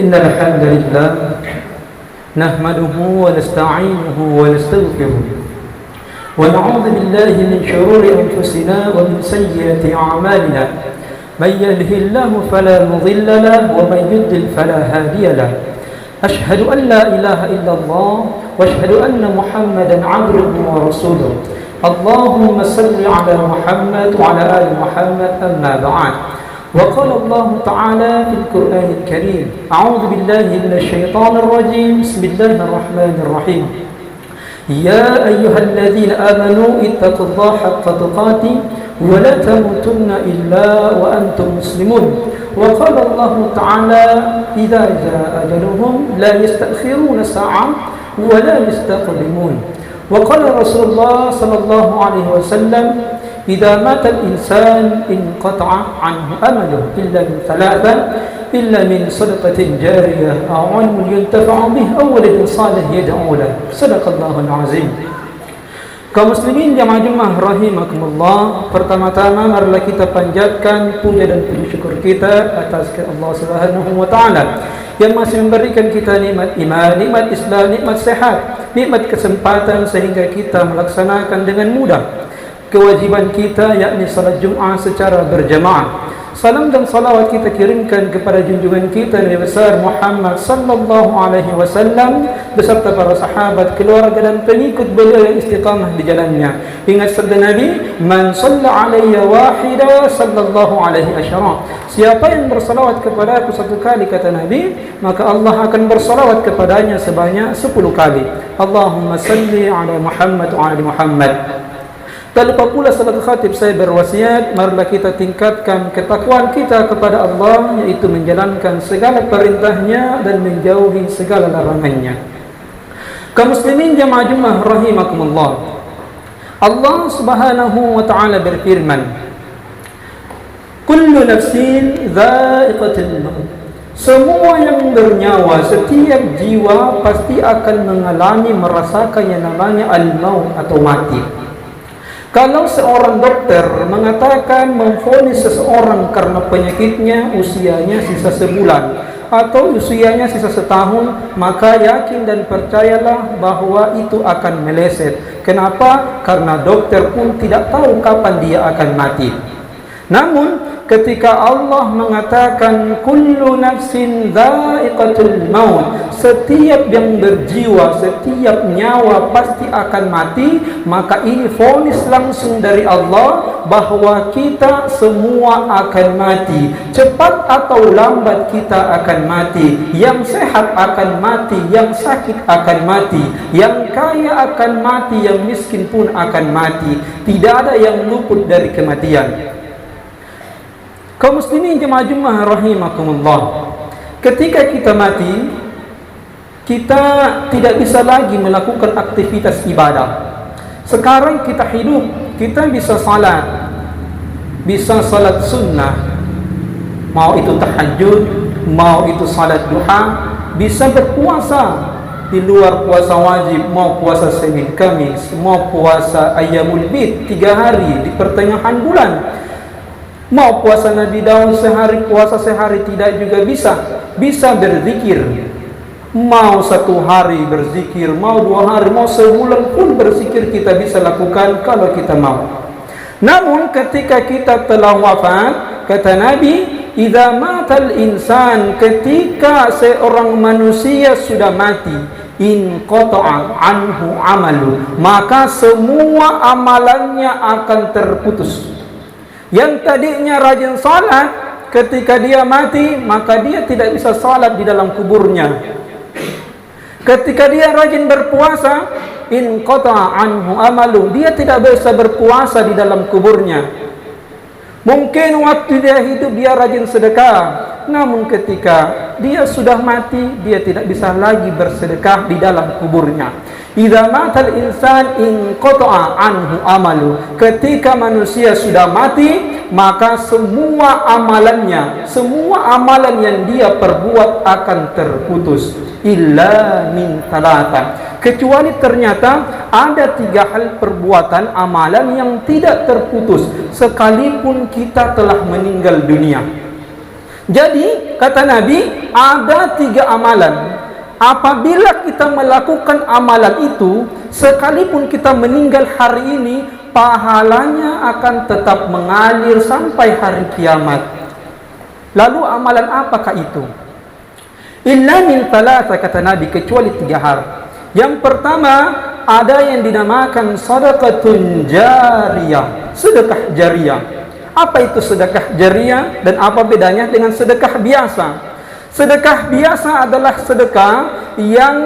إن الحمد لله نحمده ونستعينه ونستغفره ونعوذ بالله من شرور أنفسنا ومن سيئات أعمالنا من يهده الله فلا مضل له ومن يضلل فلا هادي له أشهد أن لا إله إلا الله وأشهد أن محمدا عبده ورسوله اللهم صل على محمد وعلى آل محمد أما بعد وقال الله تعالى في القرآن الكريم أعوذ بالله من الشيطان الرجيم بسم الله الرحمن الرحيم يا أيها الذين آمنوا اتقوا الله حق تقاته ولا تموتن إلا وأنتم مسلمون وقال الله تعالى إذا جاء أجلهم لا يستأخرون ساعة ولا يستقدمون وقال رسول الله صلى الله عليه وسلم إذا مات الإنسان انقطع عنه أمله إلا من ثلاثة إلا من صدقة جارية أو علم ينتفع به أو ولد صالح يدعو له صدق الله العظيم. Kaum muslimin jamaah Jumat rahimakumullah, pertama-tama marilah kita panjatkan puja dan puji syukur kita atas Allah Subhanahu wa taala yang masih memberikan kita nikmat iman, nikmat Islam, nikmat sehat, nikmat kesempatan sehingga kita melaksanakan dengan mudah kewajiban kita, yakni salat Jumat secara berjamaah. Salam dan salawat kita kirimkan kepada junjungan kita Nabi besar Muhammad sallallahu alaihi wasallam beserta para sahabat, keluarga dan pengikut beliau yang istiqamah di jalannya. Ingat sabda Nabi, "Man shalla alayya wahida sallallahu alaihi asyara." Siapa yang bersalawat kepada aku satu kali, kata Nabi, maka Allah akan bersalawat kepadanya sebanyak 10 kali. Allahumma salli ala Muhammad wa ala Muhammad. Tak lupa pula salat khatib saya berwasiat, marilah kita tingkatkan ketakwaan kita kepada Allah, yaitu menjalankan segala perintahnya dan menjauhi segala larangannya. Kaum muslimin jamaah Jumat rahimakumullah, Allah Subhanahu wa taala berfirman, kullu nafsin dha'iqatul maut. Semua yang bernyawa, setiap jiwa pasti akan mengalami, merasakan yang namanya al-maut atau mati. Kalau seorang dokter mengatakan memvonis seseorang karena penyakitnya usianya sisa sebulan atau usianya sisa setahun, maka yakin dan percayalah bahwa itu akan meleset. Kenapa? Karena dokter pun tidak tahu kapan dia akan mati. Namun ketika Allah mengatakan kullu nafsin dha'iqatul maut, setiap yang berjiwa, setiap nyawa pasti akan mati, maka ini vonis langsung dari Allah bahwa kita semua akan mati. Cepat atau lambat kita akan mati. Yang sehat akan mati, yang sakit akan mati, yang kaya akan mati, yang miskin pun akan mati. Tidak ada yang luput dari kematian. Kaum muslimin jemaah Jumat rahimakumullah, ketika kita mati, kita tidak bisa lagi melakukan aktivitas ibadah. Sekarang kita hidup, kita bisa salat, bisa salat sunnah, mau itu tahajud, mau itu salat duha, bisa berpuasa di luar puasa wajib, mau puasa Senin Kamis, mau puasa Ayyamul Bid 3 hari di pertengahan bulan, mau puasa Nabi Daud sehari, puasa sehari tidak juga bisa. Bisa berzikir, mau 1 hari berzikir, mau 2 hari, mau sebulan pun berzikir kita bisa lakukan kalau kita mau. Namun ketika kita telah wafat, kata Nabi, idza matal insan, ketika seorang manusia sudah mati, in qata'a anhu amalu, maka semua amalannya akan terputus. Yang tadinya rajin salat, ketika dia mati, maka dia tidak bisa salat di dalam kuburnya. Ketika dia rajin berpuasa, in qata'a anhu amalu, dia tidak bisa berpuasa di dalam kuburnya. Mungkin waktu dia hidup dia rajin sedekah, namun ketika dia sudah mati, dia tidak bisa lagi bersedekah di dalam kuburnya. Idza matal insan in qata'a anhu amalu, ketika manusia sudah mati, maka semua amalannya, semua amalan yang dia perbuat akan terputus. Illa min thalatha, kecuali ternyata ada 3 hal perbuatan amalan yang tidak terputus sekalipun kita telah meninggal dunia. Jadi kata Nabi, ada 3 amalan. Apabila kita melakukan amalan itu, sekalipun kita meninggal hari ini, pahalanya akan tetap mengalir sampai hari kiamat. Lalu amalan apakah itu? Illa min thalatha, kata Nabi, kecuali 3 hal. Yang pertama, ada yang dinamakan sedekatun jariyah, sedekah jariyah. Apa itu sedekah jariyah dan apa bedanya dengan sedekah biasa? Sedekah biasa adalah sedekah yang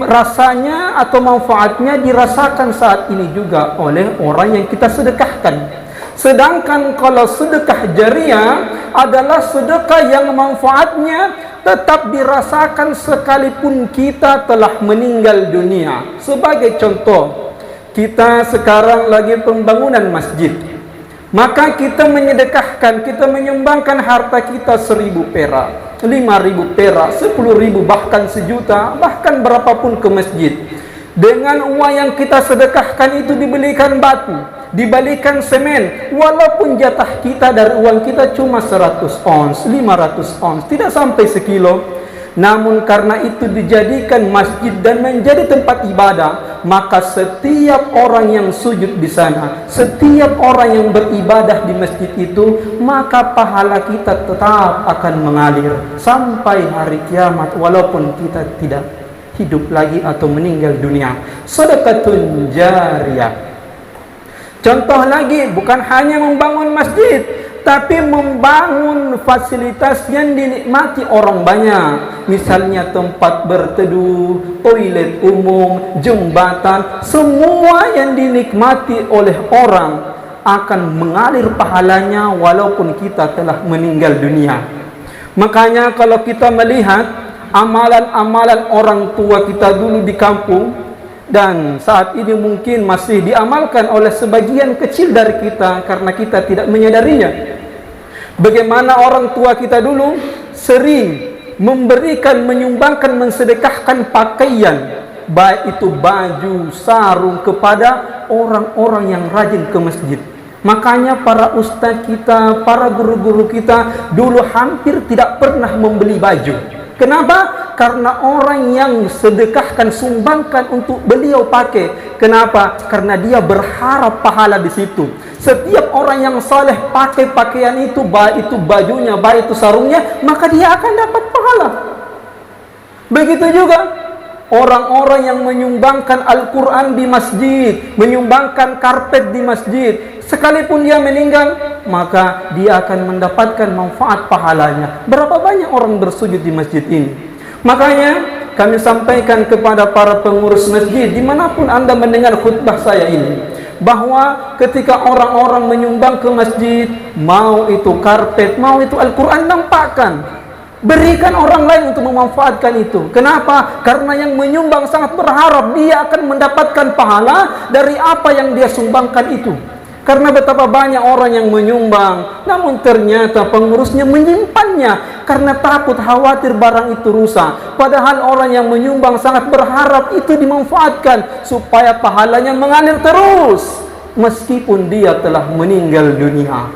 rasanya atau manfaatnya dirasakan saat ini juga oleh orang yang kita sedekahkan. Sedangkan kalau sedekah jariyah adalah sedekah yang manfaatnya tetap dirasakan sekalipun kita telah meninggal dunia. Sebagai contoh, kita sekarang lagi pembangunan masjid. Maka kita menyedekahkan, kita menyumbangkan harta kita 1.000 perak, 5.000 perak, 10.000, bahkan 1.000.000, bahkan berapapun ke masjid. Dengan uang yang kita sedekahkan itu dibelikan batu, dibalikan semen, walaupun jatah kita dari uang kita cuma 100 ons, 500 ons, tidak sampai sekilo. Namun karena itu dijadikan masjid dan menjadi tempat ibadah, maka setiap orang yang sujud di sana, setiap orang yang beribadah di masjid itu, maka pahala kita tetap akan mengalir sampai hari kiamat walaupun kita tidak hidup lagi atau meninggal dunia. Sedekatun jariyah. Contoh lagi, bukan hanya membangun masjid, tapi membangun fasilitas yang dinikmati orang banyak. Misalnya tempat berteduh, toilet umum, jembatan, semua yang dinikmati oleh orang akan mengalir pahalanya walaupun kita telah meninggal dunia. Makanya kalau kita melihat amalan-amalan orang tua kita dulu di kampung, dan saat ini mungkin masih diamalkan oleh sebagian kecil dari kita karena kita tidak menyadarinya. Bagaimana orang tua kita dulu sering memberikan, menyumbangkan, mensedekahkan pakaian, baik itu baju, sarung, kepada orang-orang yang rajin ke masjid. Makanya para ustaz kita, para guru-guru kita dulu hampir tidak pernah membeli baju. Kenapa? Karena orang yang sedekahkan, sumbangkan untuk beliau pakai. Kenapa? Karena dia berharap pahala di situ. Setiap orang yang saleh pakai pakaian itu, baik itu bajunya, baik itu sarungnya, maka dia akan dapat pahala. Begitu juga orang-orang yang menyumbangkan Al-Quran di masjid, menyumbangkan karpet di masjid, sekalipun dia meninggal, maka dia akan mendapatkan manfaat pahalanya. Berapa banyak orang bersujud di masjid ini? Makanya kami sampaikan kepada para pengurus masjid, dimanapun Anda mendengar khutbah saya ini, bahwa ketika orang-orang menyumbang ke masjid, mau itu karpet, mau itu Al-Quran, nampakkan, berikan orang lain untuk memanfaatkan itu. Kenapa? Karena yang menyumbang sangat berharap dia akan mendapatkan pahala dari apa yang dia sumbangkan itu. Karena betapa banyak orang yang menyumbang, namun ternyata pengurusnya menyimpannya karena takut khawatir barang itu rusak. Padahal orang yang menyumbang sangat berharap itu dimanfaatkan supaya pahalanya mengalir terus meskipun dia telah meninggal dunia.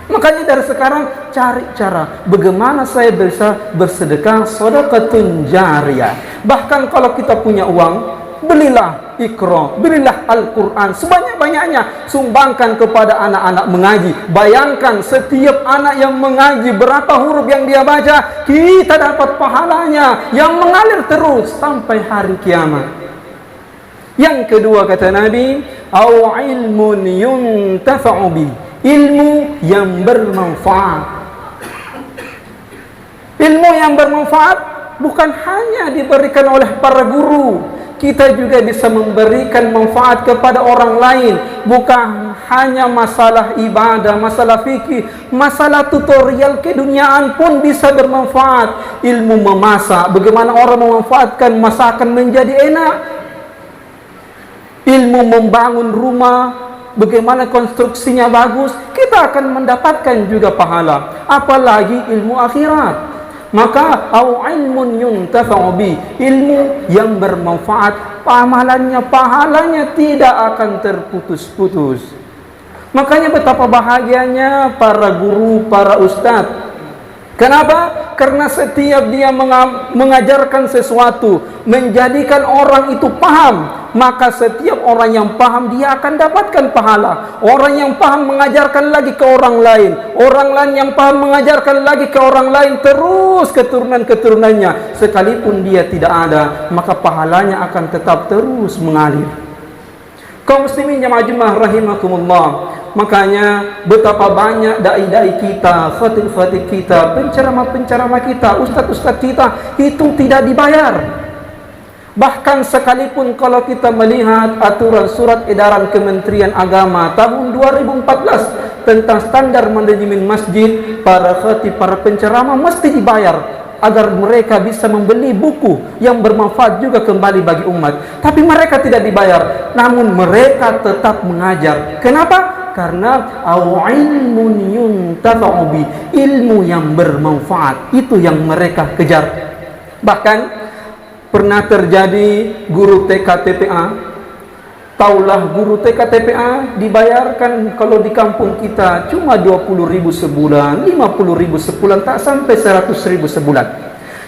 Makanya dari sekarang cari cara bagaimana saya bisa bersedekah, sedekatun jariyah. Bahkan kalau kita punya uang, belilah Iqra, belilah Al-Quran sebanyak-banyaknya, sumbangkan kepada anak-anak mengaji. Bayangkan setiap anak yang mengaji, berapa huruf yang dia baca, kita dapat pahalanya yang mengalir terus sampai hari kiamat. Yang kedua kata Nabi, au ilmun yuntafa'u bi, ilmu yang bermanfaat. Ilmu yang bermanfaat bukan hanya diberikan oleh para guru, kita juga bisa memberikan manfaat kepada orang lain. Bukan hanya masalah ibadah, masalah fikih, masalah tutorial keduniaan pun bisa bermanfaat. Ilmu memasak, bagaimana orang memanfaatkan masakan menjadi enak. Ilmu membangun rumah, bagaimana konstruksinya bagus, kita akan mendapatkan juga pahala. Apalagi ilmu akhirat. Maka au ilmun yuntafa'u bi, ilmu yang bermanfaat, pahalanya tidak akan terputus-putus. Makanya betapa bahagianya para guru, para ustaz Kenapa? Karena setiap dia mengajarkan sesuatu, menjadikan orang itu paham, maka setiap orang yang paham dia akan dapatkan pahala. Orang yang paham mengajarkan lagi ke orang lain yang paham mengajarkan lagi ke orang lain, terus keturunan-keturunannya. Sekalipun dia tidak ada, maka pahalanya akan tetap terus mengalir. Kaum muslimin jamaah rahimakumullah. Makanya betapa banyak dai-dai kita, khatib-khatib kita, penceramah-penceramah kita, ustaz-ustaz kita itu tidak dibayar. Bahkan sekalipun kalau kita melihat aturan surat edaran Kementerian Agama tahun 2014 tentang standar manajemen masjid, para khatib, para penceramah mesti dibayar agar mereka bisa membeli buku yang bermanfaat juga kembali bagi umat. Tapi mereka tidak dibayar, namun mereka tetap mengajar. Kenapa? Karena ilmun yuntafa'u bi, ilmu yang bermanfaat itu yang mereka kejar. Bahkan pernah terjadi guru TK TPA. Taulah guru TK TPA dibayarkan kalau di kampung kita cuma 20.000 sebulan, 50.000 sebulan, tak sampai 100.000 sebulan.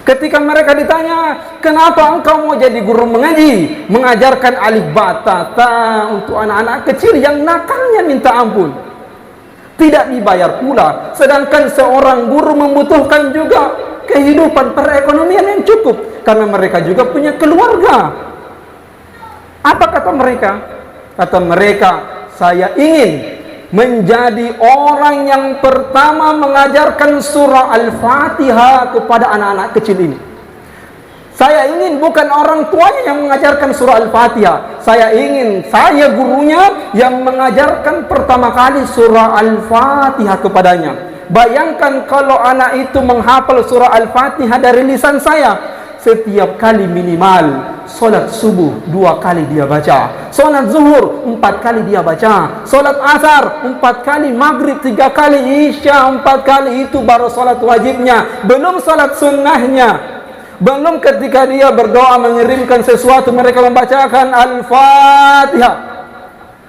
Ketika mereka ditanya, kenapa engkau mau jadi guru mengaji, mengajarkan alif ba ta ta untuk anak-anak kecil yang nakalnya minta ampun, tidak dibayar pula. Sedangkan seorang guru membutuhkan juga kehidupan perekonomian yang cukup, karena mereka juga punya keluarga. Apa kata mereka? Kata mereka, saya ingin menjadi orang yang pertama mengajarkan surah Al-Fatihah kepada anak-anak kecil ini. Saya ingin bukan orang tuanya yang mengajarkan surah Al-Fatihah. Saya ingin saya gurunya yang mengajarkan pertama kali surah Al-Fatihah kepadanya. Bayangkan kalau anak itu menghafal surah Al-Fatihah dari lisan saya. Setiap kali minimal solat subuh 2 kali dia baca, solat zuhur 4 kali dia baca, solat asar 4 kali, maghrib 3 kali, isya 4 kali. Itu baru solat wajibnya, belum solat sunnahnya. Belum ketika dia berdoa mengirimkan sesuatu mereka membacakan Al-Fatihah.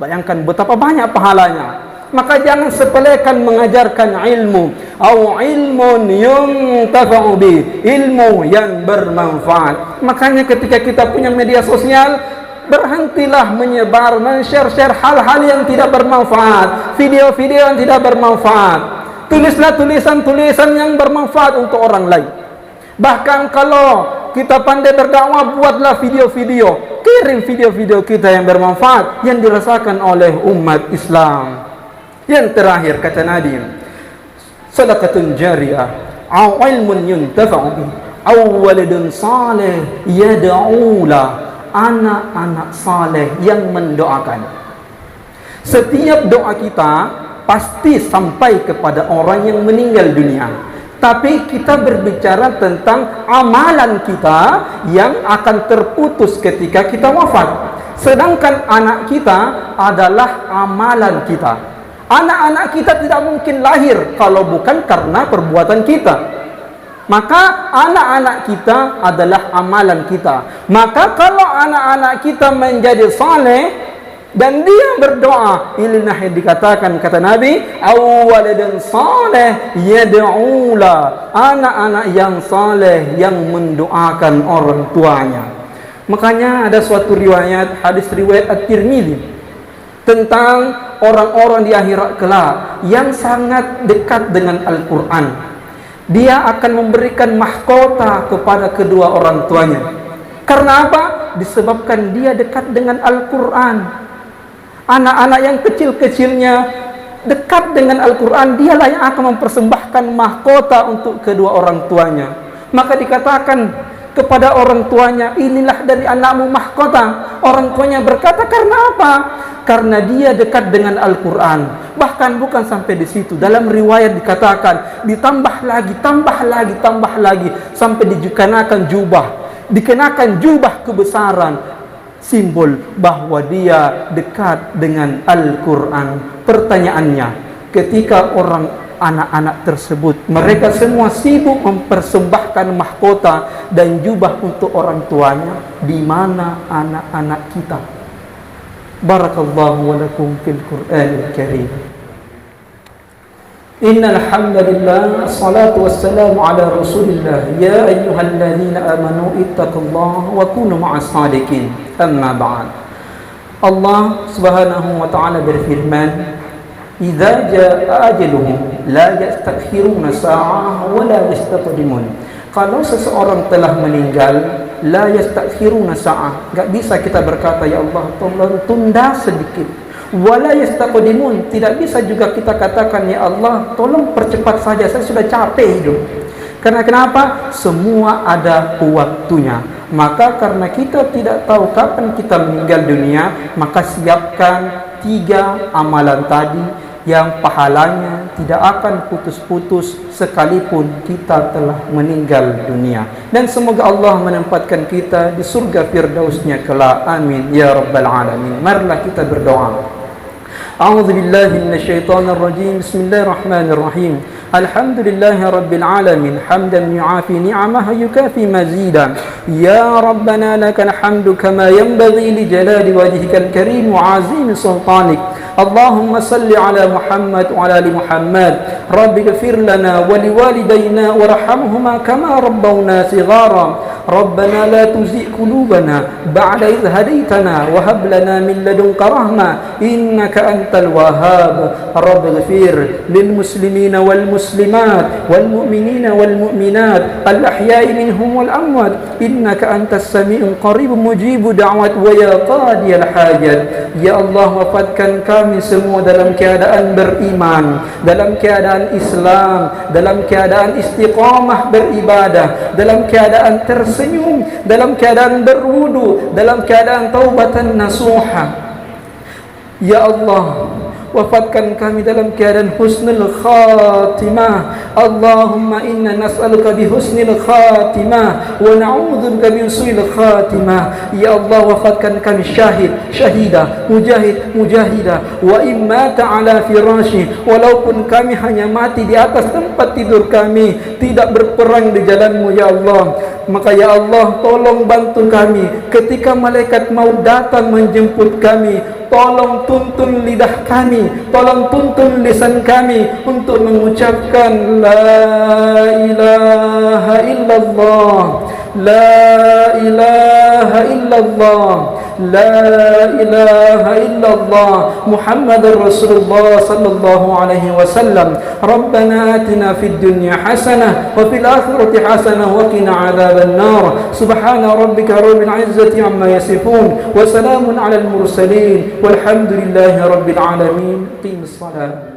Bayangkan betapa banyak pahalanya. Maka jangan sepelekan mengajarkan ilmu. Au ilmun yuntafa'u bi, ilmu yang bermanfaat. Makanya ketika kita punya media sosial, berhentilah menyebar, men-share hal-hal yang tidak bermanfaat, video-video yang tidak bermanfaat. Tulislah tulisan-tulisan yang bermanfaat untuk orang lain. Bahkan kalau kita pandai berdakwah, buatlah video-video, kirim video-video kita yang bermanfaat, yang dirasakan oleh umat Islam. Yang terakhir kata Nabi, sadaqatun jariyah, au ilmun yuntafa'u bi, au waladun salih yad'ula, anak-anak saleh yang mendoakan. Setiap doa kita pasti sampai kepada orang yang meninggal dunia. Tapi kita berbicara tentang amalan kita yang akan terputus ketika kita wafat. Sedangkan anak kita adalah amalan kita. Anak-anak kita tidak mungkin lahir kalau bukan karena perbuatan kita. Maka anak-anak kita adalah amalan kita. Maka kalau anak-anak kita menjadi saleh dan dia berdoa, inilah yang dikatakan kata Nabi, awwaladan saleh yad'ula, anak-anak yang saleh yang mendoakan orang tuanya. Makanya ada suatu riwayat, hadis riwayat At-Tirmidzi tentang orang-orang di akhirat kelak yang sangat dekat dengan Al-Quran. Dia akan memberikan mahkota kepada kedua orang tuanya. Karena apa? Disebabkan dia dekat dengan Al-Quran. Anak-anak yang kecil-kecilnya dekat dengan Al-Quran, dialah yang akan mempersembahkan mahkota untuk kedua orang tuanya. Maka dikatakan kepada orang tuanya, inilah dari anakmu mahkota. Orang tuanya berkata, karena apa? Karena dia dekat dengan Al-Quran. Bahkan bukan sampai di situ. Dalam riwayat dikatakan, ditambah lagi, sampai dikenakan jubah kebesaran, simbol bahwa dia dekat dengan Al-Quran. Pertanyaannya, ketika anak-anak tersebut, mereka semua sibuk mempersembahkan mahkota dan jubah untuk orang tuanya, di mana anak-anak kita? Barakallahu wa lakum fil Qur'anil Karim. Innal hamdalillah, assalatu wassalamu ala Rasulillah. Ya ayyuhalladzina amanu ittaqullaha wa kunu ma'as shadiqin. Amma ba'd. Allah Subhanahu wa ta'ala berfirman, "Idza jaa ajaluhum la yastakhiruna sa'ah wa la yastaqdimun." Kalau seseorang telah meninggal, la yastakhiruna sa'ah, enggak bisa kita berkata, "Ya Allah, tolong tunda sedikit." Wala yastaqdimun, tidak bisa juga kita katakan, "Ya Allah, tolong percepat saja, saya sudah capek hidup." Karena kenapa? Semua ada waktunya. Maka karena kita tidak tahu kapan kita meninggal dunia, maka siapkan 3 amalan tadi yang pahalanya tidak akan putus-putus sekalipun kita telah meninggal dunia. Dan semoga Allah menempatkan kita di surga firdausnya kelak. Amin ya rabbal alamin. Marilah kita berdoa. A'udzu billahi minasyaitonir rajim. Bismillahirrahmanirrahim. Alhamdulillahi rabbil alamin, hamdan yu'afi ni'amahu yukafi mazidan. Ya rabbana lakal hamdu kama yanbaghi li jalali wajhikal karim wa 'azimi sultanik. Allahumma salli ala Muhammad wa ala ali Muhammad. Rabbi ighfir lana wa liwalidayna warhamhuma kama rabbawna shighara. Rabbana la tuzigh qulubana ba'da idh hadaytana wa hab lana min ladunka rahmah innaka antal wahhab. Rabbi ighfir lil muslimina wal muslimat wal mu'minina wal mu'minat al ahya'i minhum wal amwat innaka antas sami'un qarib mujibu da'wat wa ya qadiyal hajat. Ya Allah, wafatkan kami semua dalam keadaan beriman, dalam keadaan Islam, dalam keadaan istiqamah beribadah, dalam keadaan tersenyum, dalam keadaan berwudu, dalam keadaan taubatan nasuha. Ya Allah, wafatkan kami dalam keadaan husnul khatimah. Allahumma inna nas'aluka bi husnil khatimah wa na'udzubika min su'il khatimah. Ya Allah, wafatkan kami syahid, syahidah, mujahid, mujahidah, wa imma ta'ala firashi, walaupun kami hanya mati di atas tempat tidur kami, tidak berperang di jalan-Mu ya Allah. Maka ya Allah, tolong bantu kami ketika malaikat maut datang menjemput kami. Tolong tuntun lidah kami, tolong tuntun lisan kami untuk mengucapkan La ilaha illallah, La ilaha illallah, La ilaha illallah, Muhammadur Rasulullah sallallahu alaihi wasallam. Rabbana atina fid dunya hasanah wa fil akhirati hasanah wa qina adzaban nar. Subhana rabbika rabbil izzati amma yasifun wa salamun alal mursalin walhamdulillahi rabbil alamin. Qimis salat.